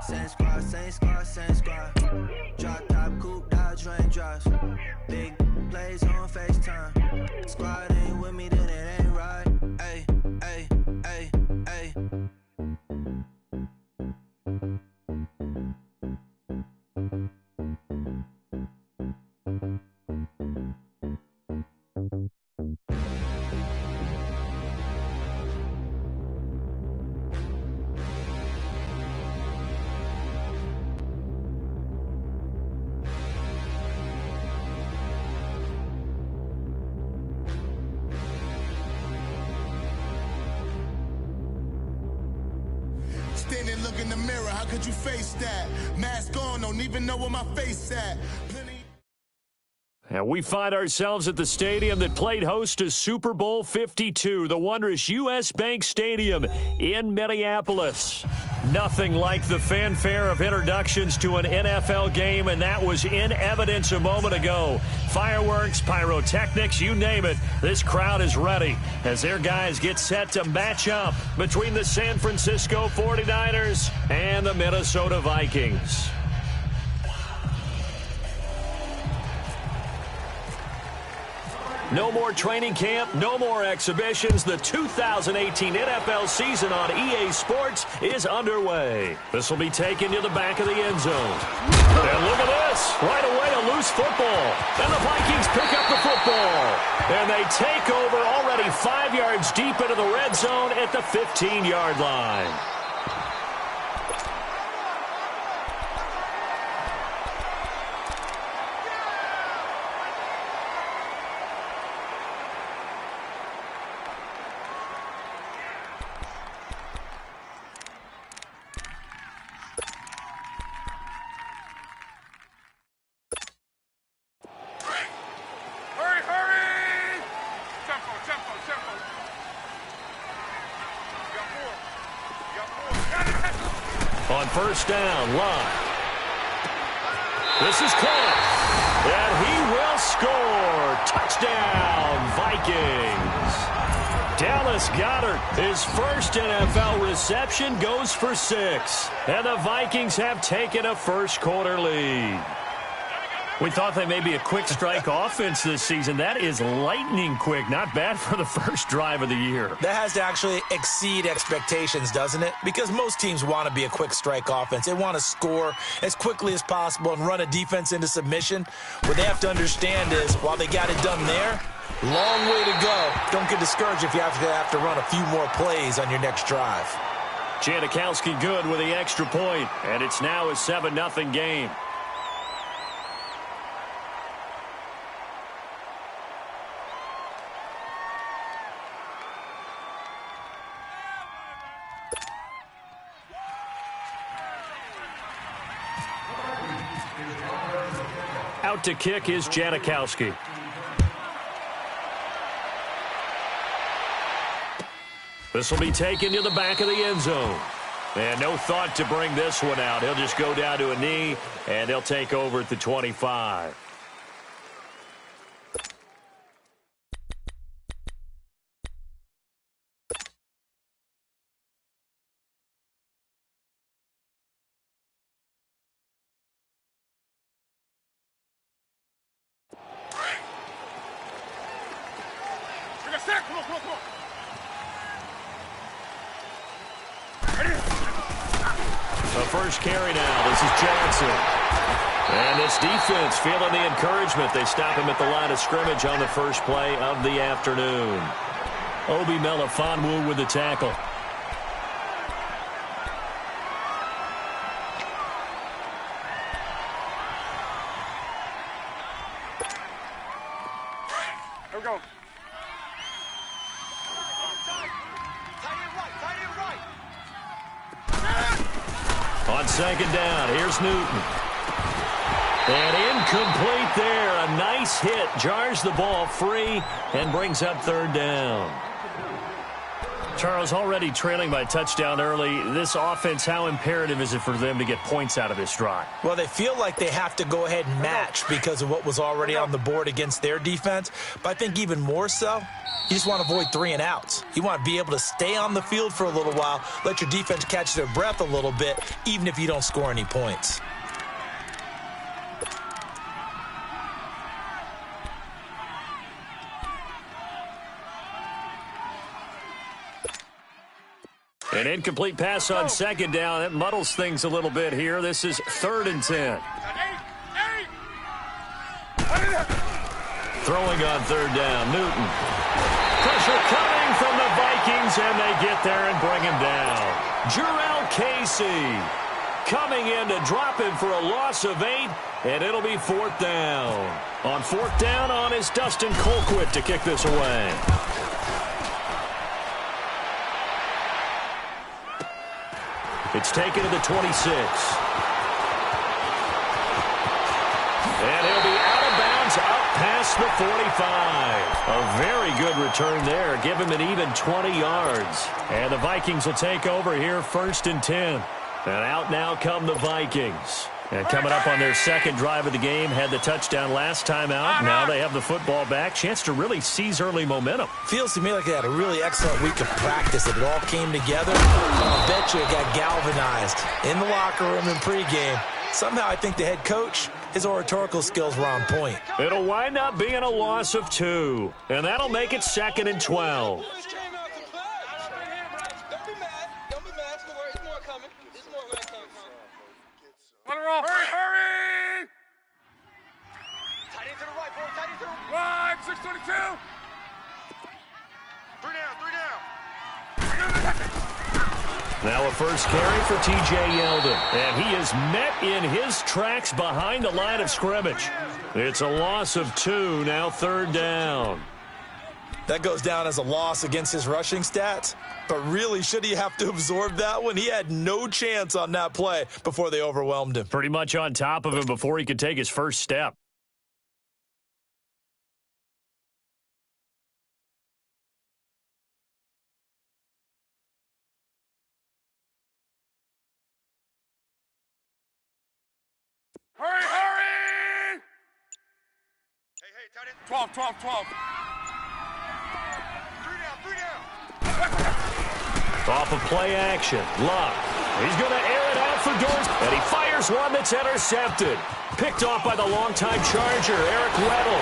Same squad, same squad, same squad. Drop top, coupe, Dodge raindrops. Big plays on FaceTime. Squad ain't with me, then it ain't right. Ay, ay, ay, ay. Stand and look in the mirror, how could you face that? Mask on, don't even know where my face at. And we find ourselves at the stadium that played host to Super Bowl 52, the wondrous U.S. Bank Stadium in Minneapolis. Nothing like the fanfare of introductions to an NFL game, and that was in evidence a moment ago. Fireworks, pyrotechnics, you name it. This crowd is ready as their guys get set to match up between the San Francisco 49ers and the Minnesota Vikings. No more training camp, no more exhibitions. The 2018 NFL season on EA Sports is underway. This will be taken to the back of the end zone. And look at this. Right away, a loose football. And the Vikings pick up the football. And they take over already 5 yards deep into the red zone at the 15-yard line. On first down, Lott. This is caught. And he will score. Touchdown, Vikings. Dallas Goedert, his first NFL reception, goes for 6. And the Vikings have taken a first-quarter lead. We thought they may be a quick strike offense this season. That is lightning quick. Not bad for the first drive of the year. That has to actually exceed expectations, doesn't it? Because most teams want to be a quick strike offense. They want to score as quickly as possible and run a defense into submission. What they have to understand is, while they got it done there, long way to go. Don't get discouraged if you have to run a few more plays on your next drive. Janikowski good with the extra point, and it's now a 7-0 game. Out to kick is Janikowski. This will be taken to the back of the end zone. And no thought to bring this one out. He'll just go down to a knee, and they'll take over at the 25. The first carry now. This is Johnson. And this defense feeling the encouragement. They stop him at the line of scrimmage on the first play of the afternoon. Obi Melifonwu with the tackle. Here we go. On second down, here's Newton. And incomplete there. A nice hit. Jars the ball free and brings up third down. Charles, already trailing by a touchdown early. This offense, how imperative is it for them to get points out of this drive? Well, they feel like they have to go ahead and match because of what was already on the board against their defense. But I think even more so, you just want to avoid 3 and outs. You want to be able to stay on the field for a little while, let your defense catch their breath a little bit, even if you don't score any points. An incomplete pass on second down. That muddles things a little bit here. This is 3rd and 10. Throwing on 3rd down, Newton. Pressure coming from the Vikings, and they get there and bring him down. Jarrell Casey coming in to drop him for a loss of 8, and it'll be 4th down. On 4th down on is Dustin Colquitt to kick this away. It's taken to the 26. And he'll be out of bounds up past the 45. A very good return there. Give him an even 20 yards. And the Vikings will take over here 1st and 10. And out now come the Vikings. And coming up on their 2nd drive of the game, had the touchdown last time out. Now they have the football back. Chance to really seize early momentum. Feels to me like they had a really excellent week of practice. It all came together. I bet you it got galvanized in the locker room in pregame. Somehow I think the head coach, his oratorical skills were on point. It'll wind up being a loss of 2. And that'll make it 2nd and 12. Hurry! Tight end to the right, boy. Tight end to the right. 622. 3 down. Now a first carry for T.J. Yeldon. And he is met in his tracks behind the line of scrimmage. It's a loss of 2, now 3rd down. That goes down as a loss against his rushing stats. But really, should he have to absorb that one? He had no chance on that play before they overwhelmed him. Pretty much on top of him before he could take his first step. Hurry! Hey, tight end. 12. 3 down. Off of play action, Luck. He's going to air it out for Dorsey. And he fires one that's intercepted. Picked off by the longtime Charger, Eric Weddle.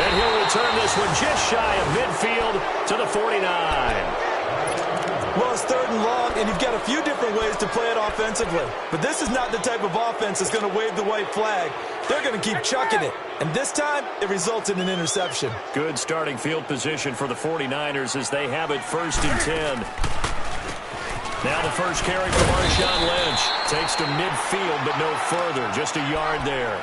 And he'll return this one just shy of midfield to the 49. Well, it's 3rd and long, and you've got a few different ways to play it offensively. But this is not the type of offense that's going to wave the white flag. They're going to keep chucking it. And this time, it results in an interception. Good starting field position for the 49ers as they have it 1st and 10. Now the first carry for Marshawn Lynch. Takes to midfield, but no further. Just a yard there.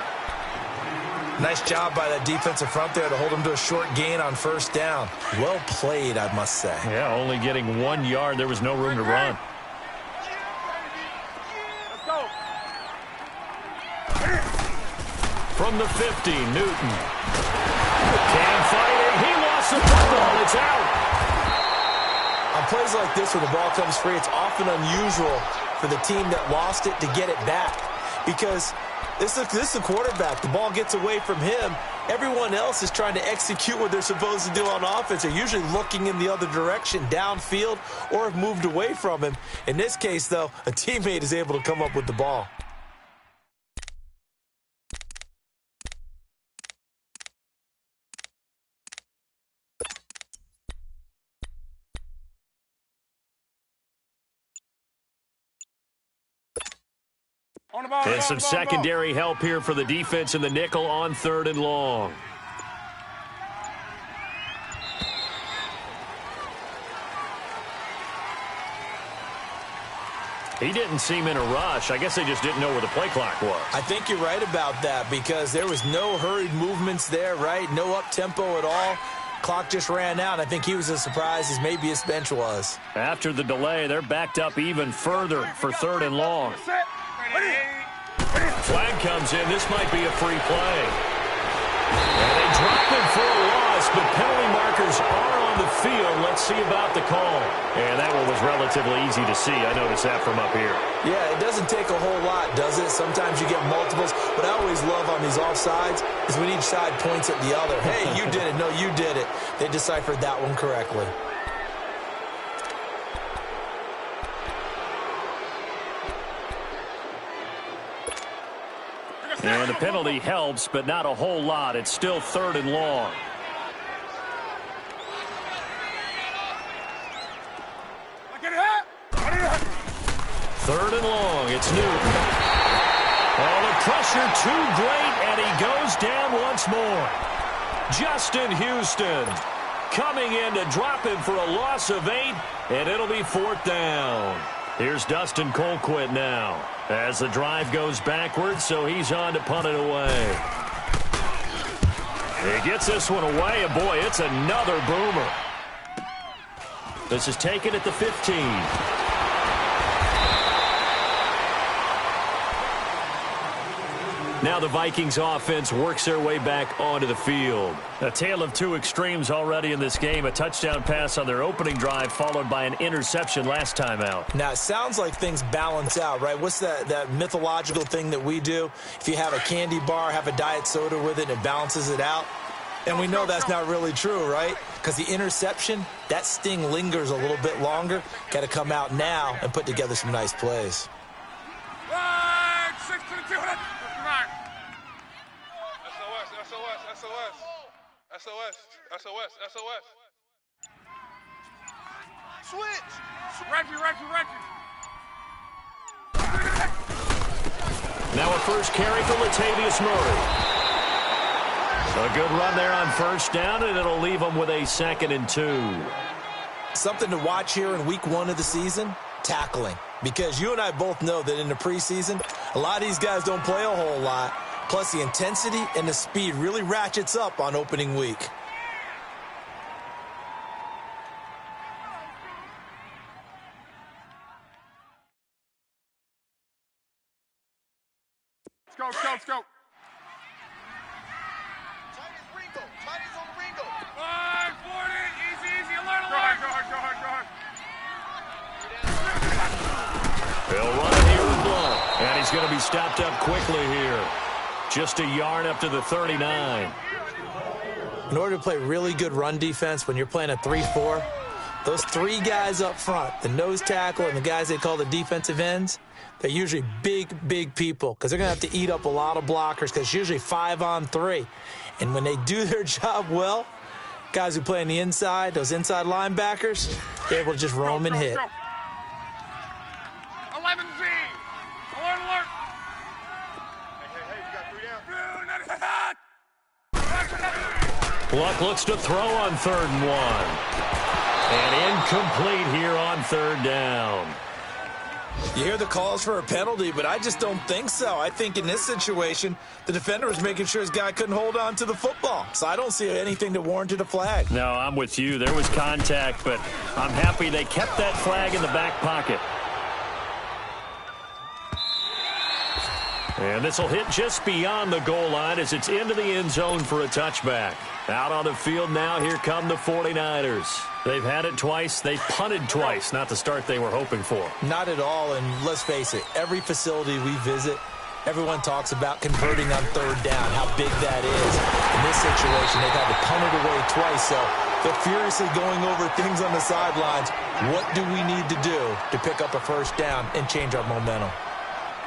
Nice job by that defensive front there to hold him to a short gain on 1st down. Well played, I must say. Yeah, only getting 1 yard. There was no room to run. Let's go. From the 50, Newton. Cam fighting. He lost the football. It's out. On plays like this where the ball comes free, it's often unusual for the team that lost it to get it back. Because this is a quarterback. The ball gets away from him. Everyone else is trying to execute what they're supposed to do on offense. They're usually looking in the other direction, downfield, or have moved away from him. In this case, though, a teammate is able to come up with the ball. And some secondary help here for the defense in the nickel on 3rd and long. He didn't seem in a rush. I guess they just didn't know where the play clock was. I think you're right about that because there was no hurried movements there, right? No up-tempo at all. Clock just ran out. I think he was as surprised as maybe his bench was. After the delay, they're backed up even further for 3rd and long. Flag comes in. This might be a free play. And they drop him for a loss. pass, but penalty markers are on the field. Let's see about the call. And that one was relatively easy to see. I noticed that from up here. Yeah, it doesn't take a whole lot, does it? Sometimes you get multiples. What I always love on these offsides is when each side points at the other. Hey, you did it. No, you did it. They deciphered that one correctly. And the penalty helps, but not a whole lot. It's still 3rd and long. Third and long. It's Newton. Oh, the pressure too great, and he goes down once more. Justin Houston coming in to drop him for a loss of 8, and it'll be 4th down. Here's Dustin Colquitt now as the drive goes backwards, so he's on to punt it away. He gets this one away, and boy, it's another boomer. This is taken at the 15. Now the Vikings offense works their way back onto the field. A tale of two extremes already in this game. A touchdown pass on their opening drive followed by an interception last time out. Now, it sounds like things balance out, right? What's that mythological thing that we do? If you have a candy bar, have a diet soda with it, and it balances it out. And we know that's not really true, right? Because the interception, that sting lingers a little bit longer. Got to come out now and put together some nice plays. SOS. Switch. Reggie. Now a first carry for Latavius Murray. A good run there on first down, and it'll leave them with a 2nd and 2. Something to watch here in week 1 of the season, tackling. Because you and I both know that in the preseason, a lot of these guys don't play a whole lot. Plus, the intensity and the speed really ratchets up on opening week. Let's go. Chinese on Ringo. 40. Easy. Alert. Go hard. He'll run it here with Blunt. And he's going to be stopped up quickly here. Just a yard up to the 39. In order to play really good run defense when you're playing a 3-4, those 3 guys up front, the nose tackle and the guys they call the defensive ends, they're usually big people because they're going to have to eat up a lot of blockers because it's usually 5-on-3. And when they do their job well, guys who play on the inside, those inside linebackers, they're able to just roam and hit. 11Z. Alert. Hey, you got 3 down. Luck looks to throw on 3rd and 1. And incomplete here on 3rd down. You hear the calls for a penalty, but I just don't think so. I think in this situation, the defender was making sure his guy couldn't hold on to the football. So I don't see anything that warranted a flag. No, I'm with you. There was contact, but I'm happy they kept that flag in the back pocket. And this will hit just beyond the goal line as it's into the end zone for a touchback. Out on the field now, here come the 49ers. They've had it twice. They've punted twice. Not the start they were hoping for. Not at all, and let's face it, every facility we visit, everyone talks about converting on 3rd down, how big that is. In this situation, they've had to punt it away twice, so they're furiously going over things on the sidelines. What do we need to do to pick up a first down and change our momentum?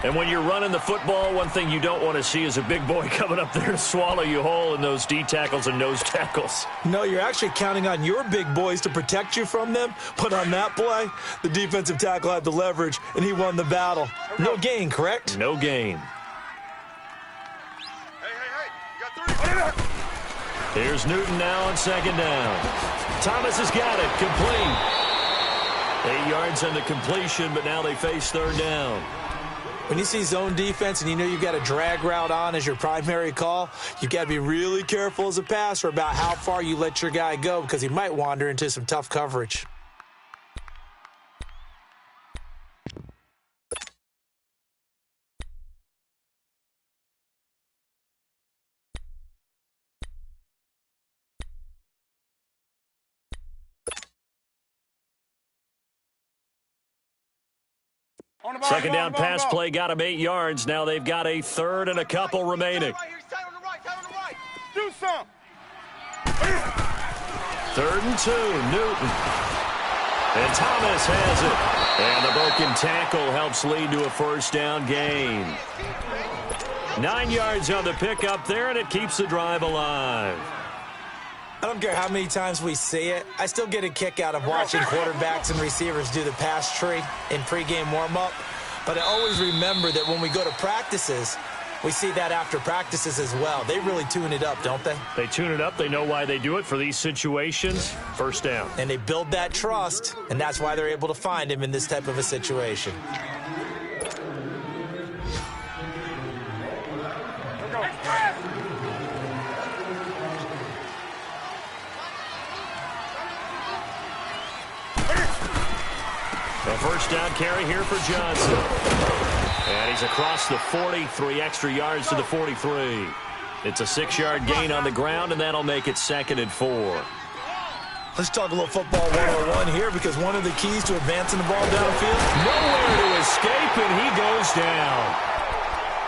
And when you're running the football, one thing you don't want to see is a big boy coming up there to swallow you whole in those D tackles and nose tackles. No, you're actually counting on your big boys to protect you from them. But on that play, the defensive tackle had the leverage, and he won the battle. No gain, correct? No gain. Hey. You got 3. Here's Newton now on 2nd down. Thomas has got it. Complete. 8 yards on the completion, but now they face 3rd down. When you see zone defense and you know you've got a drag route on as your primary call, you've got to be really careful as a passer about how far you let your guy go because he might wander into some tough coverage. Second down pass play got him 8 yards. Now they've got a third and a couple remaining. Do some. 3rd and 2, Newton. And Thomas has it. And the broken tackle helps lead to a first down gain. 9 yards on the pickup there, and it keeps the drive alive. I don't care how many times we see it. I still get a kick out of watching quarterbacks and receivers do the pass tree in pregame warm-up. But I always remember that when we go to practices, we see that after practices as well. They really tune it up, don't they? They tune it up. They know why they do it for these situations. First down. And they build that trust, and that's why they're able to find him in this type of a situation. A first down carry here for Johnson. And he's across the 40, 3 extra yards to the 43. It's a 6-yard gain on the ground, and that'll make it 2nd and 4. Let's talk a little football 101 here, because one of the keys to advancing the ball downfield, nowhere to escape, and he goes down.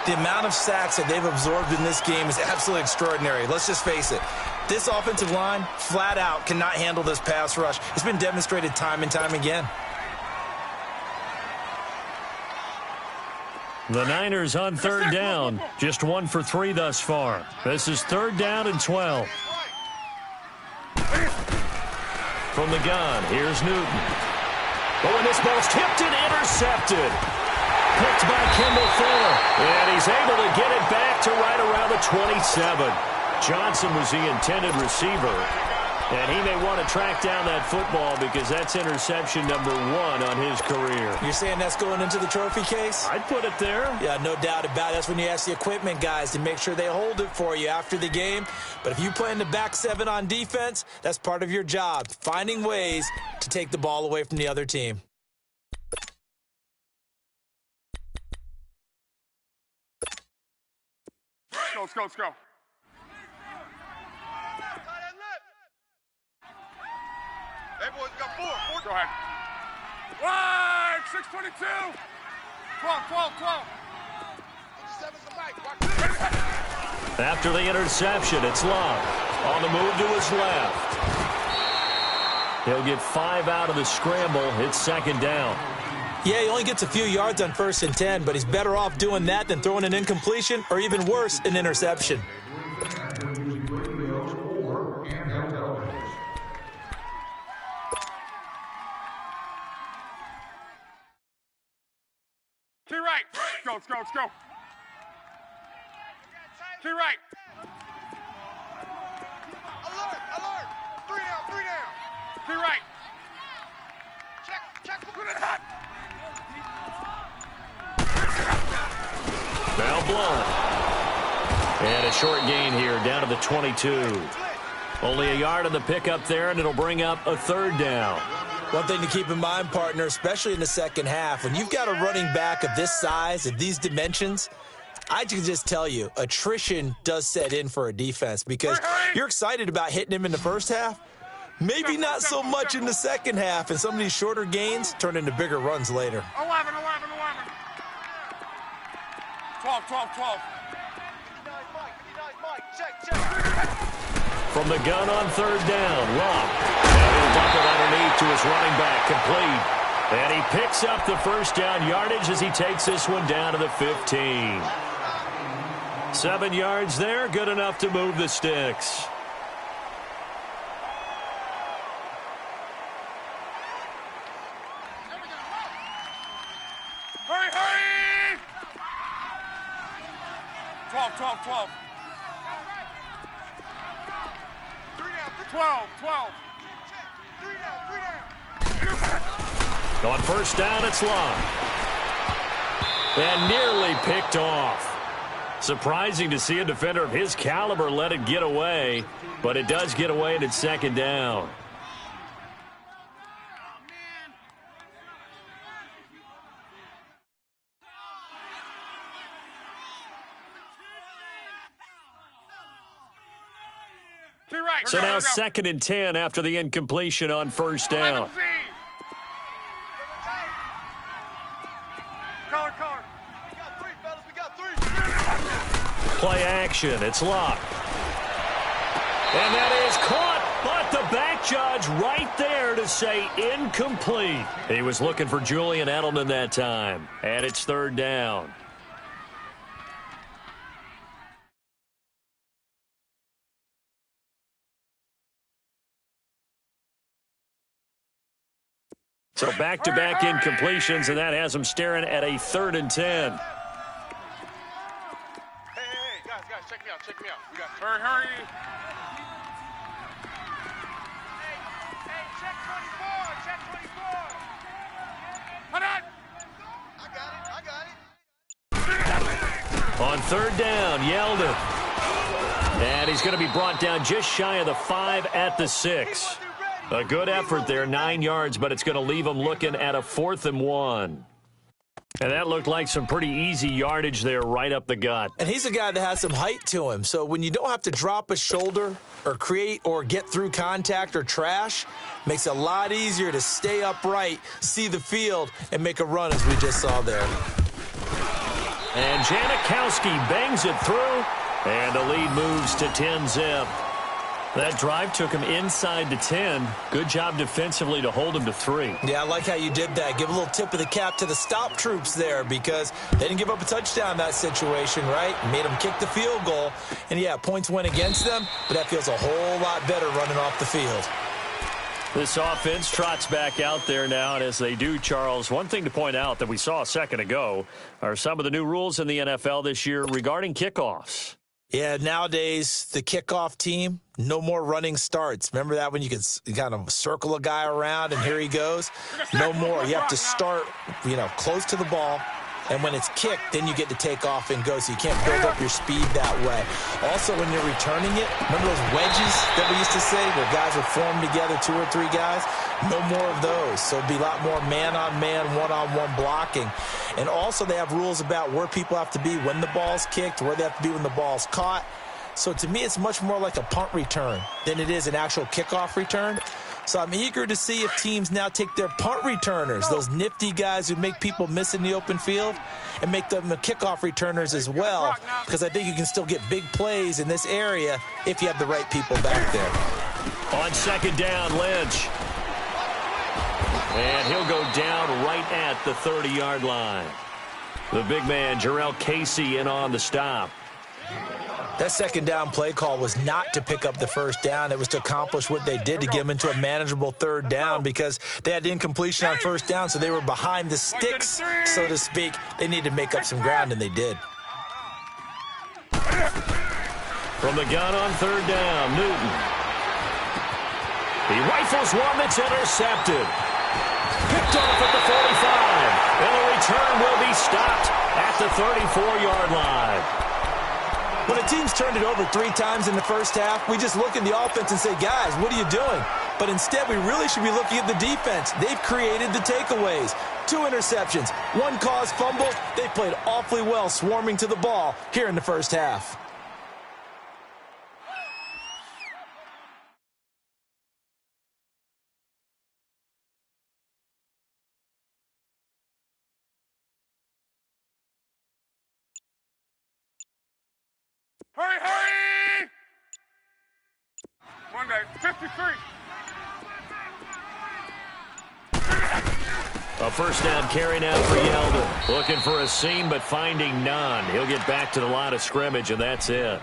The amount of sacks that they've absorbed in this game is absolutely extraordinary. Let's just face it. This offensive line, flat out, cannot handle this pass rush. It's been demonstrated time and time again. The Niners on 3rd down. Just 1 for 3 thus far. This is 3rd down and 12. From the gun, here's Newton. Oh, and this ball's tipped and intercepted. Picked by Kendall Fuller. And he's able to get it back to right around the 27. Johnson was the intended receiver. And he may want to track down that football because that's interception number 1 on his career. You're saying that's going into the trophy case? I'd put it there. Yeah, no doubt about it. That's when you ask the equipment guys to make sure they hold it for you after the game. But if you play in the back 7 on defense, that's part of your job, finding ways to take the ball away from the other team. Let's go, let's go. Hey, boys, we got 4. Go ahead. Wide, 622. 12, 12, 12. 57's the mic. Watch this. After the interception, it's Love. On the move to his left. He'll get 5 out of the scramble. It's 2nd down. Yeah, he only gets a few yards on 1st and 10, but he's better off doing that than throwing an incompletion or even worse, an interception. Let's go, let's go. To your right. Alert, alert. 3 down, 3 down. To your right. Check. Now blown. And a short gain here down to the 22. Only a yard on the pickup there, and it'll bring up a 3rd down. One thing to keep in mind, partner, especially in the second half, when you've got a running back of this size, of these dimensions, I can just tell you, attrition does set in for a defense because you're excited about hitting him in the first half, maybe not so much in the second half, and some of these shorter gains turn into bigger runs later. 11. 12. 59's Mike. Check. From the gun on 3rd down, Love. And he'll dump it underneath to his running back, complete. And he picks up the first down yardage as he takes this one down to the 15. 7 yards there, good enough to move the sticks. Hurry! 12. 12. 3 down. On 1st down, it's Long. And nearly picked off. Surprising to see a defender of his caliber let it get away, but it does get away and it's 2nd down. So now 2nd and 10 after the incompletion on 1st down. Play action. It's Luck. And that is caught, but the back judge right there to say incomplete. He was looking for Julian Edelman that time, and it's third down. So back-to-back incompletions, and that has them staring at a 3rd and 10. Hey, guys, check me out. We got hurry. Hey, check 24. Hold on. I got it. On 3rd down, Yeldon. And he's going to be brought down just shy of the 5 at the 6. A good effort there, 9 yards, but it's going to leave him looking at a 4th and 1. And that looked like some pretty easy yardage there right up the gut. And he's a guy that has some height to him. So when you don't have to drop a shoulder or create or get through contact or trash, makes it a lot easier to stay upright, see the field, and make a run as we just saw there. And Janikowski bangs it through, and the lead moves to 10-zip. That drive took him inside the 10. Good job defensively to hold him to 3. Yeah, I like how you did that. Give a little tip of the cap to the stop troops there because they didn't give up a touchdown in that situation, right? Made them kick the field goal. And, yeah, points went against them, but that feels a whole lot better running off the field. This offense trots back out there now, and as they do, Charles, one thing to point out that we saw a second ago are some of the new rules in the NFL this year regarding kickoffs. Yeah, nowadays, the kickoff team, no more running starts. Remember that when you could kind of circle a guy around and here he goes? No more. You have to start, close to the ball. And when it's kicked, then you get to take off and go, so you can't build up your speed that way. Also, when you're returning it, remember those wedges that we used to say where guys would form together, 2 or 3 guys? No more of those. So it'd be a lot more man-on-man, one-on-one blocking. And also they have rules about where people have to be when the ball's kicked, where they have to be when the ball's caught. So to me, it's much more like a punt return than it is an actual kickoff return. So I'm eager to see if teams now take their punt returners, those nifty guys who make people miss in the open field, and make them the kickoff returners as well, because I think you can still get big plays in this area if you have the right people back there. On 2nd down, Lynch. And he'll go down right at the 30-yard line. The big man, Jarrell Casey, in on the stop. That 2nd down play call was not to pick up the 1st down. It was to accomplish what they did to get them into a manageable 3rd down because they had incompletion on 1st down, so they were behind the sticks, so to speak. They needed to make up some ground, and they did. From the gun on 3rd down, Newton. He rifles one that's intercepted. Picked off at the 45, and the return will be stopped at the 34-yard line. When a team's turned it over 3 times in the first half, we just look at the offense and say, guys, what are you doing? But instead, we really should be looking at the defense. They've created the takeaways. 2 interceptions, 1 caused fumble. They played awfully well swarming to the ball here in the first half. Hurry! One day, 53. A 1st down carry now for Yeldon. Looking for a seam, but finding none. He'll get back to the line of scrimmage, and that's it.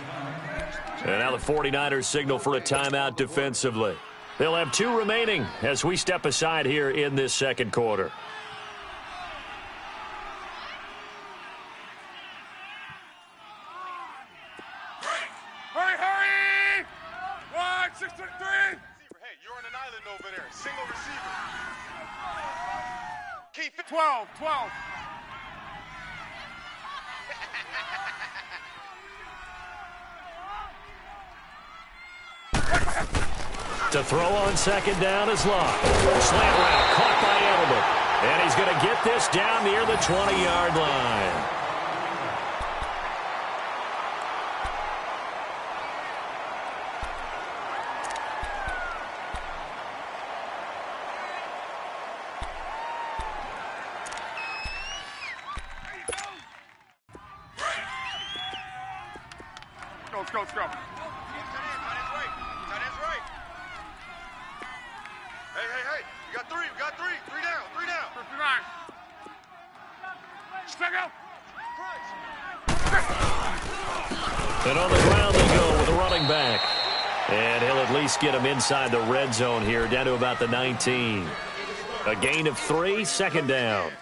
And now the 49ers signal for a timeout defensively. They'll have 2 remaining as we step aside here in this 2nd quarter. Hurry! 1-6-3. Hey, you're on an island over there. Single receiver. Keep it. 12. To throw on 2nd down is Luck. Slant route caught by Edelman. And he's going to get this down near the 20-yard line. Let's go, let's go. Tight end's right. Tight end's right. Hey. We got three. Three down. 59. Check out. And on the ground they go with a running back. And he'll at least get him inside the red zone here, down to about the 19. A gain of 3, second down.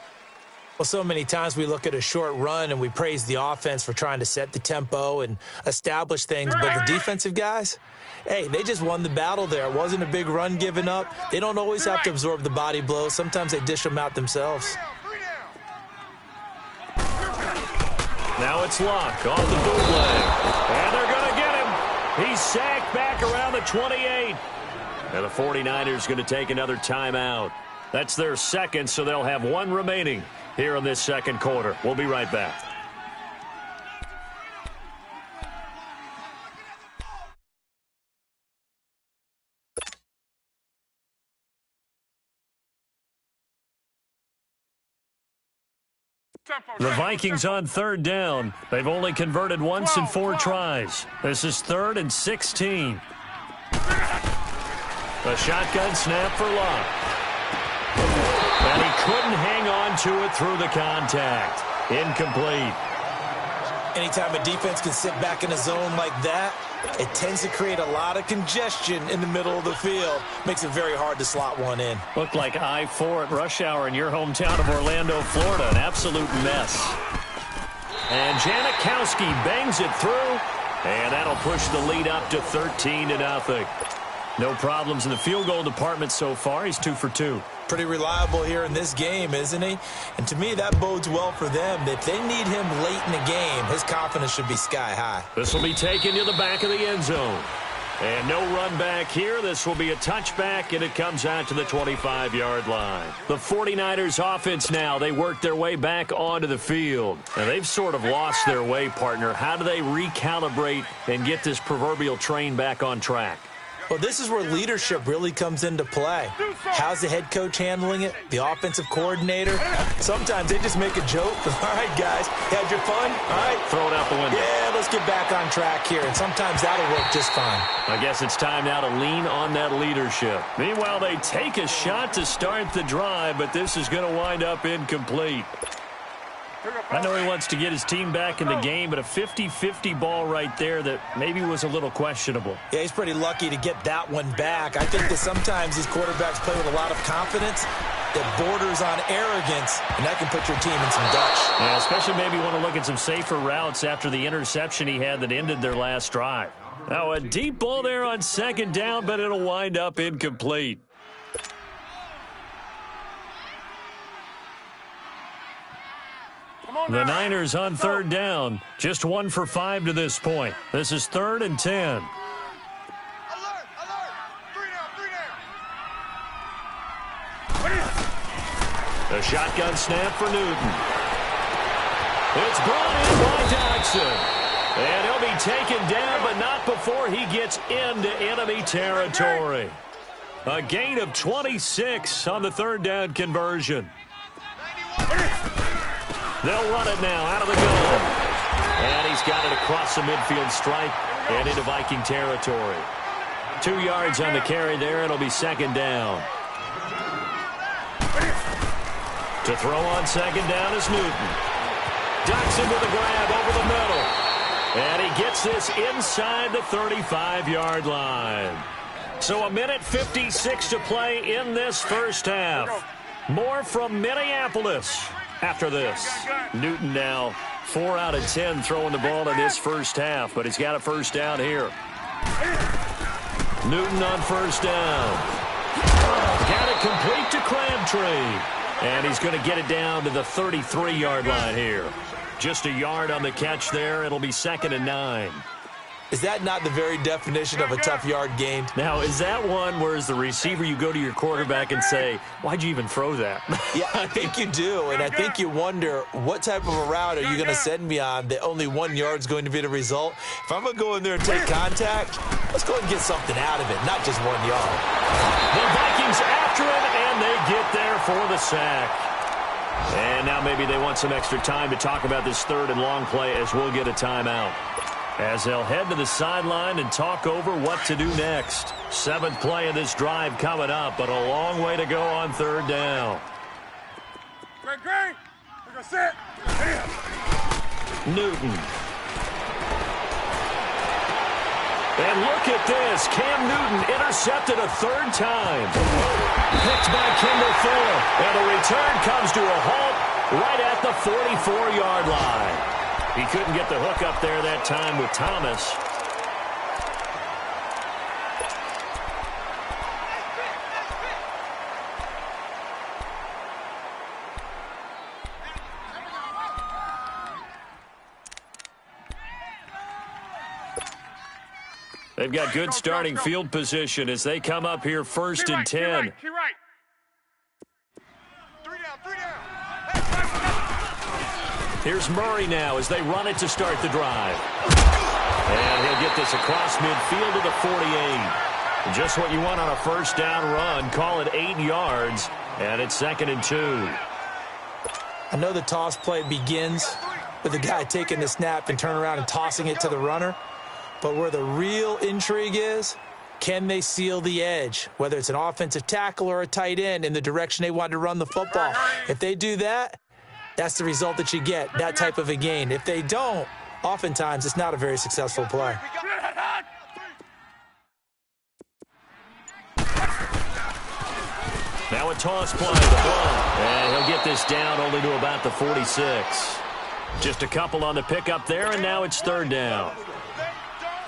Well, so many times we look at a short run and we praise the offense for trying to set the tempo and establish things, but the defensive guys, hey, they just won the battle there. It wasn't a big run given up. They don't always have to absorb the body blows. Sometimes they dish them out themselves. Now it's Luck off the bootleg. And they're going to get him. He's sacked back around the 28. And the 49ers going to take another timeout. That's their second, so they'll have one remaining here in this second quarter. We'll be right back. The Vikings on third down. They've only converted once in 4 tries. This is 3rd and 16. A shotgun snap for Luck. And he couldn't hang on to it through the contact. Incomplete. Anytime a defense can sit back in a zone like that, it tends to create a lot of congestion in the middle of the field. Makes it very hard to slot one in. Looked like I-4 at rush hour in your hometown of Orlando, Florida. An absolute mess. And Janikowski bangs it through. And that'll push the lead up to 13-0. No problems in the field goal department so far. He's 2 for 2. Pretty reliable here in this game, isn't he? And to me, that bodes well for them. If they need him late in the game, his confidence should be sky high. This will be taken to the back of the end zone. And no run back here. This will be a touchback, and it comes out to the 25-yard line. The 49ers offense now, they work their way back onto the field. And they've sort of lost their way, partner. How do they recalibrate and get this proverbial train back on track? Well, this is where leadership really comes into play. How's the head coach handling it? The offensive coordinator? Sometimes they just make a joke. All right, guys, had your fun? All right. Throw it out the window. Yeah, let's get back on track here. And sometimes that'll work just fine. I guess it's time now to lean on that leadership. Meanwhile, they take a shot to start the drive, but this is going to wind up incomplete. I know he wants to get his team back in the game, but a 50-50 ball right there that maybe was a little questionable. Yeah, he's pretty lucky to get that one back. I think that sometimes these quarterbacks play with a lot of confidence that borders on arrogance, and that can put your team in some dutch. Yeah, especially maybe want to look at some safer routes after the interception he had that ended their last drive. Now, a deep ball there on second down, but it'll wind up incomplete. The Niners on third down. Just 1 for 5 to this point. This is 3rd and 10. Alert! 3 down. A shotgun snap for Newton. It's brought in by Jackson. And he'll be taken down, but not before he gets into enemy territory. A gain of 26 on the third down conversion. They'll run it now out of the gun. And he's got it across the midfield stripe and into Viking territory. 2 yards on the carry there. It'll be second down. To throw on second down is Newton. Ducks into the grab over the middle. And he gets this inside the 35-yard line. So 1:56 to play in this first half. More from Minneapolis after this. Newton now 4 out of 10 throwing the ball in this first half, but he's got a first down here. Newton on first down. Got it complete to Crabtree. And he's going to get it down to the 33-yard line here. Just a yard on the catch there. It'll be 2nd and 9. Is that not the very definition of a tough yard gained? Now, is that one where as the receiver you go to your quarterback and say, why'd you even throw that? Yeah, I think you do, and I think you wonder what type of a route are you going to send me on that only 1 yard's going to be the result? If I'm going to go in there and take contact, let's go and get something out of it, not just 1 yard. The Vikings after him, and they get there for the sack. And now maybe they want some extra time to talk about this third and long play as we'll get a timeout. as they'll head to the sideline and talk over what to do next. 7th play of this drive coming up, but a long way to go on 3rd down. Great. We're going to sit. Newton. And look at this. Cam Newton intercepted a 3rd time. Picked by Kendall Fuller. And the return comes to a halt right at the 44-yard line. He couldn't get the hook up there that time with Thomas. They've got good starting field position as they come up here 1st and 10. Key right. 3 down. Here's Murray now as they run it to start the drive. And he'll get this across midfield to the 48. Just what you want on a 1st down run. Call it 8 yards, and it's 2nd and 2. I know the toss play begins with the guy taking the snap and turning around and tossing it to the runner. But where the real intrigue is, can they seal the edge, whether it's an offensive tackle or a tight end, in the direction they want to run the football? If they do that, that's the result that you get, that type of a gain. If they don't, oftentimes it's not a very successful play. Now a toss play, the ball. And he'll get this down only to about the 46. Just a couple on the pickup there, and now it's 3rd down.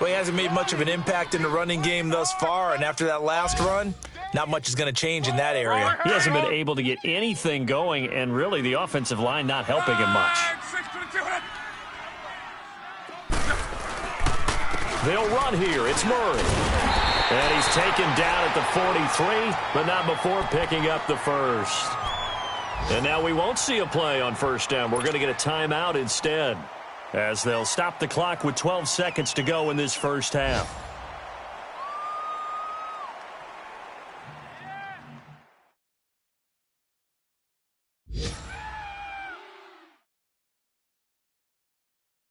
Well, he hasn't made much of an impact in the running game thus far, and after that last run, not much is going to change in that area. He hasn't been able to get anything going, and really the offensive line not helping him much. They'll run here. It's Murray. And he's taken down at the 43, but not before picking up the 1st. And now we won't see a play on 1st down. We're going to get a timeout instead, as they'll stop the clock with 12 seconds to go in this 1st half.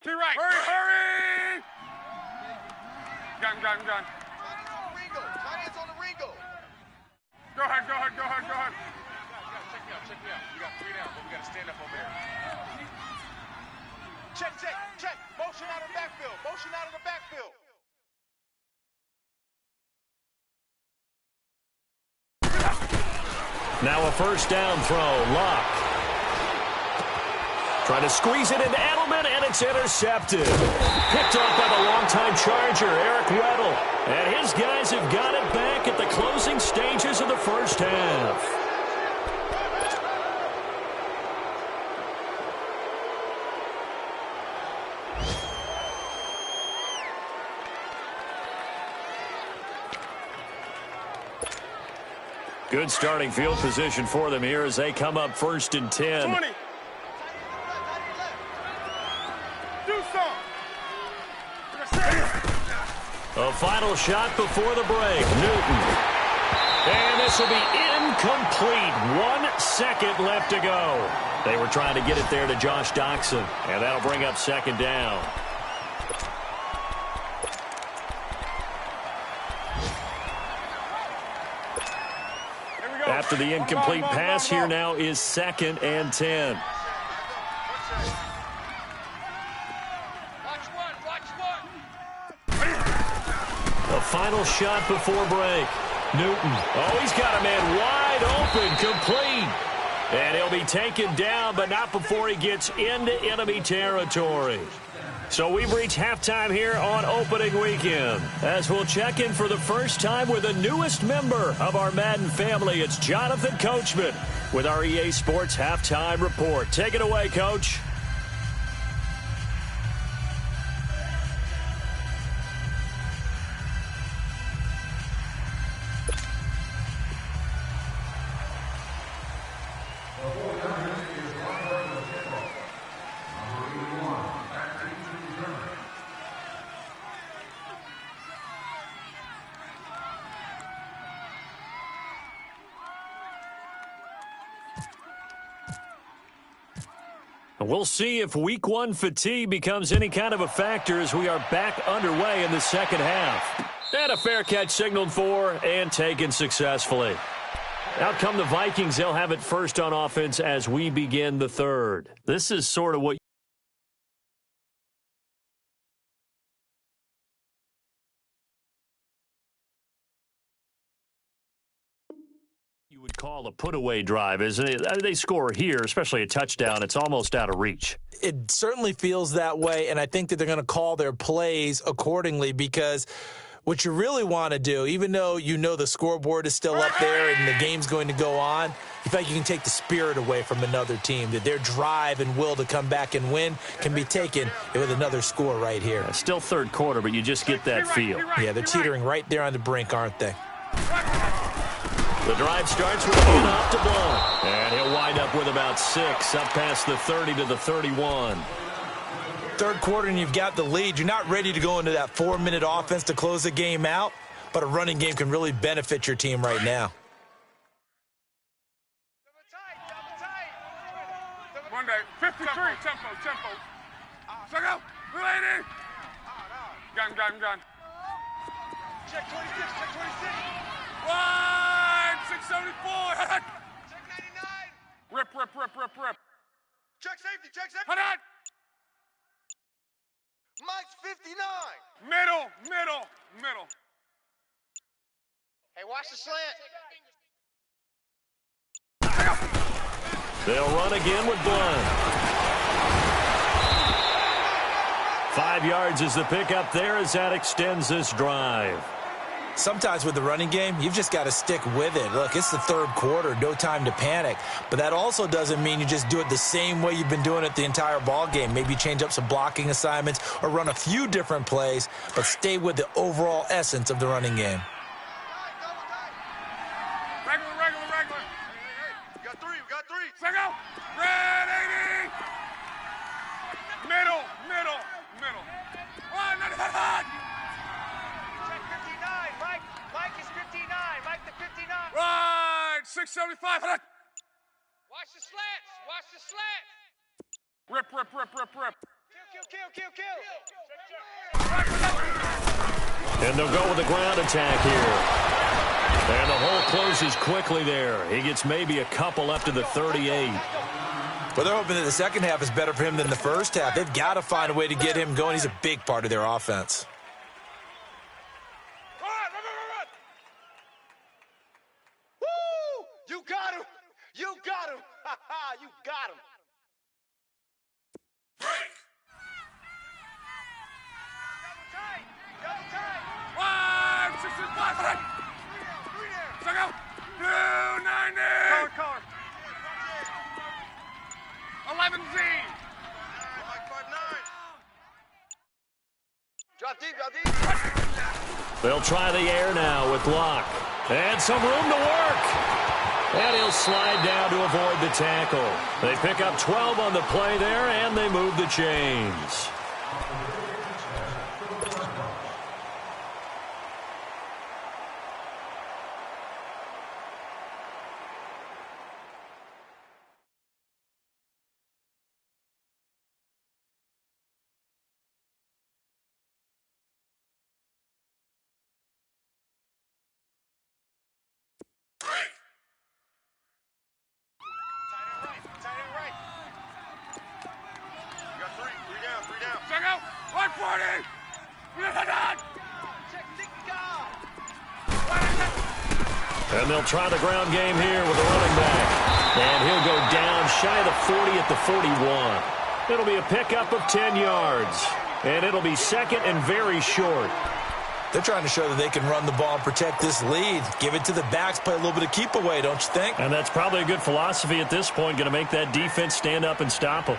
Key right. Hurry! Gun. Go ahead. Check me out. You got 3 down, but we got to stand up over there. Check. Motion out of the backfield. Now a 1st down throw. Luck. Trying to squeeze it into Edelman, and it's intercepted. Picked off by the longtime Charger, Eric Weddle. And his guys have got it back at the closing stages of the 1st half. Good starting field position for them here as they come up 1st and 10. 20. Do A final shot before the break. Newton. And this will be incomplete. 1 second left to go. They were trying to get it there to Josh Doxson, and that'll bring up 2nd down. After the incomplete pass, here now is 2nd and 10. A final shot before break. Newton. Oh, he's got a man wide open, complete. And he'll be taken down, but not before he gets into enemy territory. So we've reached halftime here on opening weekend, as we'll check in for the first time with the newest member of our Madden family. It's Jonathan Coachman with our EA Sports Halftime Report. Take it away, Coach. And we'll see if week one fatigue becomes any kind of a factor as we are back underway in the second half. And a fair catch signaled for and taken successfully. Out come the Vikings. They'll have it first on offense as we begin the third. This is sort of what you would call a put-away drive, isn't it? They score here, especially a touchdown. It's almost out of reach. It certainly feels that way, and I think that they're going to call their plays accordingly because what you really want to do, even though you know the scoreboard is still up there and the game's going to go on, you feel like you can take the spirit away from another team, that their drive and will to come back and win can be taken with another score right here. It's still third quarter, but you just get that feel. Yeah, they're teetering right there on the brink, aren't they? The drive starts with a handoff to Blunt. And he'll wind up with about 6, up past the 30 to the 31. Third quarter and you've got the lead. You're not ready to go into that 4-minute offense to close the game out, but a running game can really benefit your team right now. Monday, 53. Tempo. Check out. Lady. Gun. Check 26. Wide. 674. Check 99. Rip. Check safety. Hot out. Mike's 59. Middle. Hey, watch the slant. They'll run again with Blunt. 5 yards is the pickup there as that extends this drive. Sometimes with the running game, you've just got to stick with it. Look, it's the third quarter, no time to panic. But that also doesn't mean you just do it the same way you've been doing it the entire ball game. Maybe change up some blocking assignments or run a few different plays, but stay with the overall essence of the running game. Regular. We got three. Check out. Red 80. Middle. Run, hot. Check 59. Mike is 59. Mike the 59. Right, 675. Hot. Watch the slant. Rip. Kill. And they'll go with a ground attack here. And the hole closes quickly there. He gets maybe a couple up to the 38. Well, they're hoping that the second half is better for him than the first half. They've got to find a way to get him going. He's a big part of their offense. Run. Woo! You got him. You got him. Break. Double tight. Wide, 65. Check out. 290. Car. 11Z. Mike 59. Drop deep. They'll try the air now with Locke. And some room to work. And he'll slide down to avoid the tackle. They pick up 12 on the play there, and they move the chains. Tight end right. You got three down. Check out. 140. Check 6 And they'll try the ground game here with a running back. And he'll go down shy of the 40 at the 41. It'll be a pickup of 10 yards. And it'll be second and very short. They're trying to show that they can run the ball and protect this lead. Give it to the backs, play a little bit of keep away, don't you think? And that's probably a good philosophy at this point, going to make that defense stand up and stop them.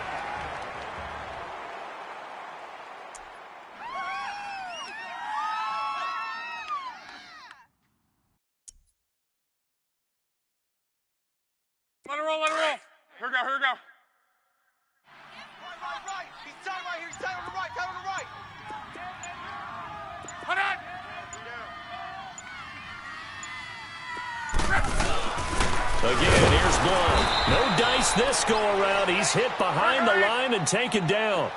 Let it roll. Here we go. Right. He's tight right here. He's tight on the right. Hot out. Again, here's Blunt. No dice this go-around. He's hit behind the line and taken down.